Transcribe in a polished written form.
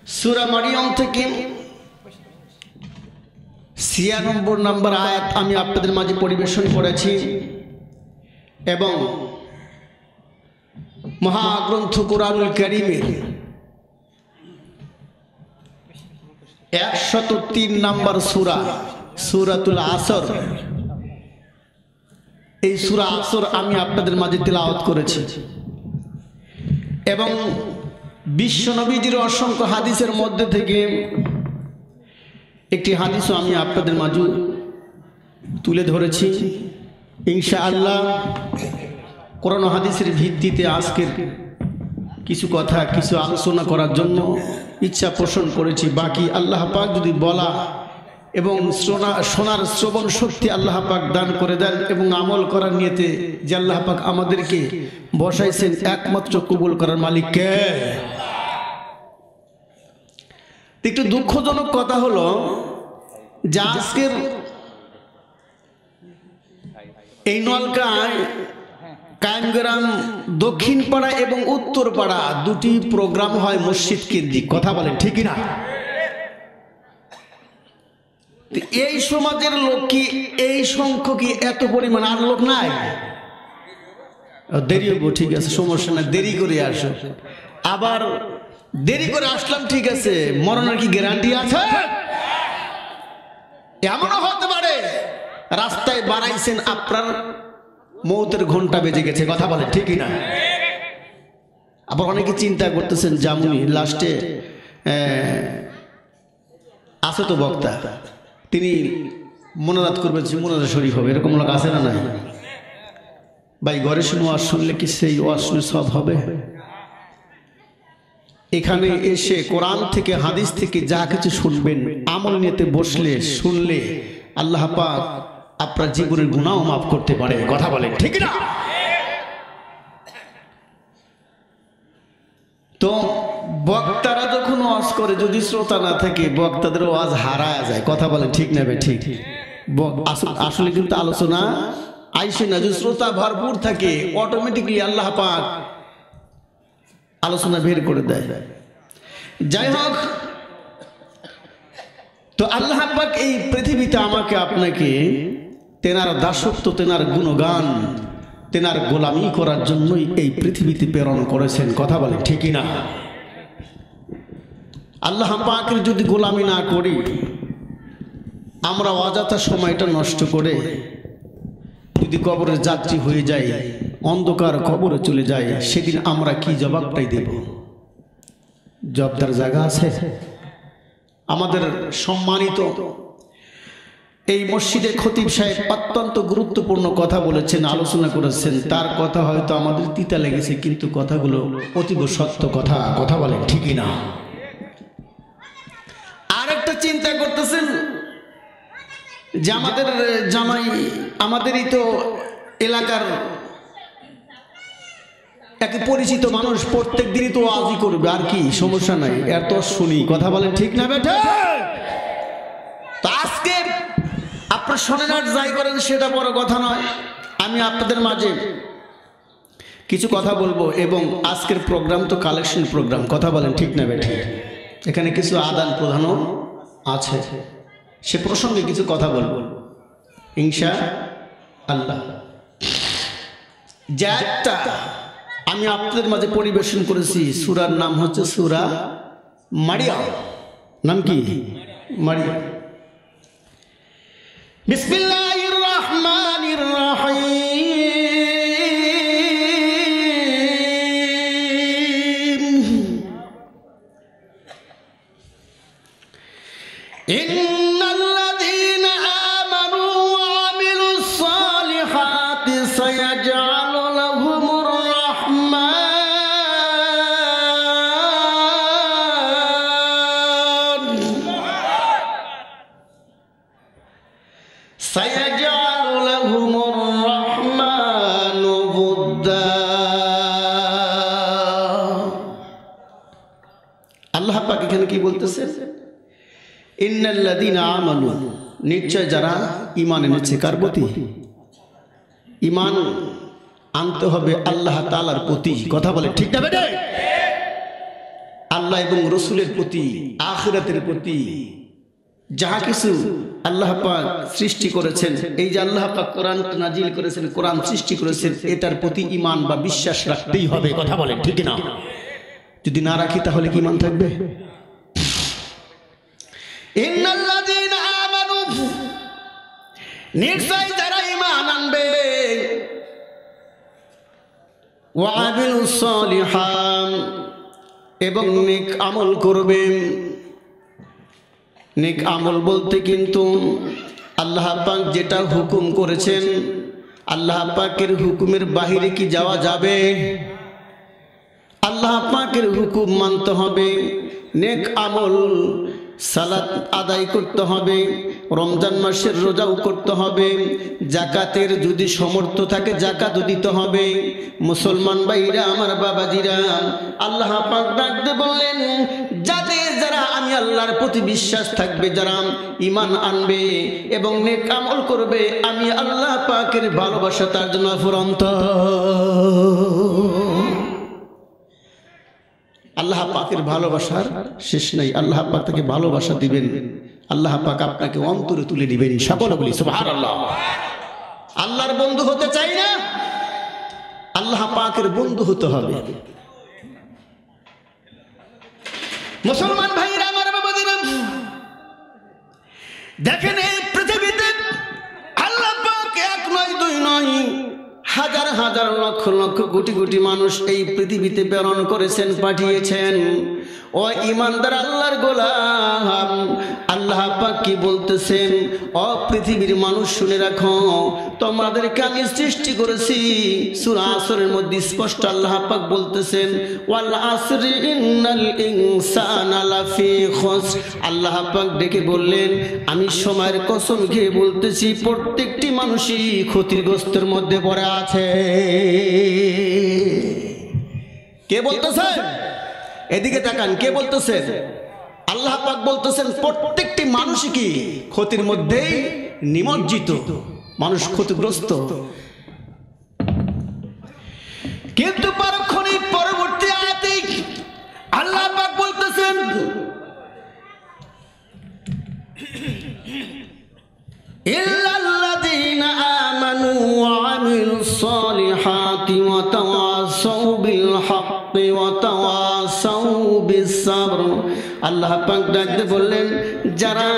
সূরা মারিয়াম থেকে ৯৬ নম্বর আয়াত আমি আপনাদের মাঝে পরিবেশন করেছি এবং মহাগ্রন্থ কুরআনুল কারীমের ১০৩ নম্বর সূরা সূরাতুল আসর, এই সূরা আসর আমি আপনাদের মাঝে তেলাওয়াত করেছি এবং বিশ্ব নবীজির অসংখ্য হাদিসের মধ্যে থেকে একটি হাদিসও আমি আপনাদের মাঝে তুলে ধরেছি। ইনশাআল্লাহ কোরআন হাদিসের ভিত্তিতে আজকের কিছু কথা কিছু আলোচনা করার জন্য ইচ্ছা পোষণ করেছি। বাকি আল্লাহ পাক যদি বলা এবং শোনার শ্রবণ শক্তি আল্লাহ পাক দান করে দেন এবং আমল করার নিয়তে যে আল্লাহ পাক আমাদেরকে বসাইছেন, একমাত্র কবুল করার মালিক কে? একটু দুঃখজনক কথা হলো যে আজকের এই নলকায় কায়েমগ্রাম দক্ষিণ পাড়া এবং উত্তর পাড়া দুটি প্রোগ্রাম হয় মসজিদ কেন্দ্রিক। কথা বলেন ঠিক না? এই সমাজের লোক কি এই সংখ্যা কি এত পরিমাণ আর লোক নাই? দেরি হবো, ঠিক আছে, সমস্যা না, দেরি করে আসো। আবার দেরি করে আসলাম, ঠিক আছে, মরণের কি গ্যারান্টি আছে? এমনও হতে পারে রাস্তায় বাড়াইছেন, আপনার মৌতের ঘন্টা বেজে গেছে। কথা বলে ঠিক না? আবার অনেকে চিন্তা করতেছেন জামুনি লাস্টে আছে তো বক্তা, তিনি মোনাজাত করবেন, মোনাজাত শরীফ হবে, এরকম লোক আছে না? না ভাই, ঘরে শুনে ওয়াজ শুনলে কি সেই ওয়াজ শুনে সব হবে? এখানে এসে কোরআন থেকে হাদিস থেকে যা কিছু শুনবেন, আমল নিতে বসলে শুনলে আল্লাহ পাক আপনার জীবনের গুনাহ মাফ করতে পারে। কথা বলে ঠিক না? তো বক্তারা যখন ওয়াজ করে যদি শ্রোতা না থাকে বক্তাদের ওয়াজ হারায় যায়। কথা বলে ঠিক না? ঠিক। আসলে কিন্তু আলোচনা আইসে না, যদি শ্রোতা ভরপুর থাকে অটোমেটিকলি আল্লাহ পাক আলোচনা বের করে দেয়। যাই হোক, তো আল্লাহ পাক এই পৃথিবীতে আমাকে আপনাকে তেনার দাসত্ব, তেনার গুণগান, তেনার গোলামি করার জন্যই এই পৃথিবীতে প্রেরণ করেছেন। কথা বলে ঠিকই না? আল্লাহ পাকের যদি গোলামি না করি, আমরা অযথা সময়টা নষ্ট করে যদি কবরের যাত্রী হয়ে যাই, অন্ধকার কবরে চলে যায়, সেদিন আমরা কি জবাবটাই দেব? জবাবদার জায়গা আছে? আমাদের সম্মানিত এই মসজিদে খতিব সাহেব অত্যন্ত গুরুত্বপূর্ণ কথা বলেছেন, আলোচনা করেছেন। তার কথা হয়তো আমাদের তিতা লেগেছে, কিন্তু কথাগুলো অতীব সত্য কথা। কথা বলেন ঠিকই না? আরেকটা চিন্তা করতেছেন যে আমাদের জামাই, আমাদেরই তো এলাকার এক পরিচিত মানুষ, প্রত্যেক দিনই তো ওয়াজই করবে, আর কি সমস্যা নাই, এর তো শুনি। কথা বলেন ঠিক না বেটা? তো আজকে আপনার শোনেন আর যাই করেন সেটা বড় কথা নয়, আমি আপনাদের মাঝে কিছু কথা বলবো এবং আজকের প্রোগ্রাম তো কালেকশন প্রোগ্রাম। কথা বলেন ঠিক না বেটা? এখানে কিছু আদান প্রদানও আছে, সে প্রসঙ্গে কিছু কথা বলবো ইনশাআল্লাহ। যাটা আমি আপনাদের মাঝে পরিবেশন করেছি, সূরার নাম হচ্ছে সূরা মারিয়াম। নাম কি? মারিয়াম। বিসমিল্লাহির রহমানির রহিম। ইন্নাল্লাযীনা আমানু ওয়া আমিলুস সালিহাতি সায়াজআলু লাহুমুর রাহমান সায়াজআলু লাহুমুর রাহমানু বুদ্দা। আল্লাহ পাক এখানে কি বলতেছেন? ইন্নাল্লাযীনা আমানু, নিশ্চয় যারা ঈমান এনেছে। কার প্রতি? ঈমান আনতে হবে আল্লাহ তাআলার প্রতি। কথা বলে ঠিক না বেটা? আল্লাহ এবং রসুলের প্রতি, আখিরাতের প্রতি যাহা কিছু আল্লাহ পাক সৃষ্টি করেছেন, এই যে আল্লাহ পাক কোরআন নাজিল করেছেন, কোরআন সৃষ্টি করেছেন, এটার প্রতি ঈমান বা বিশ্বাস রাখতেই হবে। কথা বলেন ঠিক না? যদি না রাখি তাহলে কি ঈমান থাকবে? ইন্নাল্লাযীনা আমানু, নিশ্চয় যারা ঈমান আনবে, ওয়া আমিলুস সালিহাত, এবং নেক আমল করবে। নেক আমল বলতে কিন্তু আল্লাহ পাক যেটা হুকুম করেছেন, আল্লাহ পাকের হুকুমের বাহিরে কি যাওয়া যাবে? আল্লাহ পাকের হুকুম মানতে হবে। নেক আমল, সালাত আদায় করতে হবে, রমজান মাসের রোজাও করতে হবে, জাকাতের যদি সামর্থ্য থাকে জাকাত দিতে হবে। মুসলমান ভাইরা, আমার বাবাজিরা, আল্লাহ পাক ডাকতে বললেন, যারা আমি আল্লাহর প্রতি বিশ্বাস থাকবে, যারা ঈমান আনবে এবং নেক আমল করবে, আমি আল্লাহ পাকের ভালোবাসা তার জন্য ফুরন্ত। আল্লাহ পাকের ভালোবাসার শেষ নাই। আল্লাহ পাক তাকে ভালোবাসা দিবেন, আল্লাহ পাক আপনাকে অন্তরে তুলে দিবেন। সকলে বলি সুবহানাল্লাহ। আল্লাহর বন্ধু হতে চাই না, আল্লাহ পাকের বন্ধু হতে হবে। মুসলমান ভাইরা, আমার বাবাজিরা, দেখেন এই পৃথিবীতে আল্লাহ পাক এক নয়, দুই নয়, হাজার হাজার লক্ষ লক্ষ কোটি কোটি মানুষ এই পৃথিবীতে প্রেরণ করেছেন, পাঠিয়েছেন। ও ঈমানদার আল্লাহর গোলাম, আল্লাহ পাক কি বলতেছেন? ও পৃথিবীর মানুষ শুনে রাখো, তোমাদেরকে আমি সৃষ্টি করেছি। সূরা আসরের মধ্যে স্পষ্ট আল্লাহ পাক বলতেছেন, ওয়াল আসরি ইন্নাল ইনসানা লাফি খুসর। আল্লাহ পাক ডেকে বললেন, আমি সময়ের কসম খেয়ে বলতেছি, প্রত্যেকটি মানুষই ক্ষতিগ্রস্তের মধ্যে পড়ে আছে। কে বলতেছেন? এদিকে তাকান, কে বলতেছেন? আল্লাহ পাক বলতেছেন প্রত্যেকটি মানুষই কি ক্ষতির মধ্যেই নিমজ্জিত, মানুষ ক্ষতিগ্রস্ত। কিন্তু পরবর্তী আয়াতে আল্লাহ পাক বলতেছেন, ইল্লাল্লাযীনা আমানু ওয়া আমিলুস সালিহাতি ওয়া তাওয়াসাউ বিল হাক্কি ওয়া তাওয়াসাউ বিস সাবর। আল্লাহ পাক ডাকতে বললেন, যারা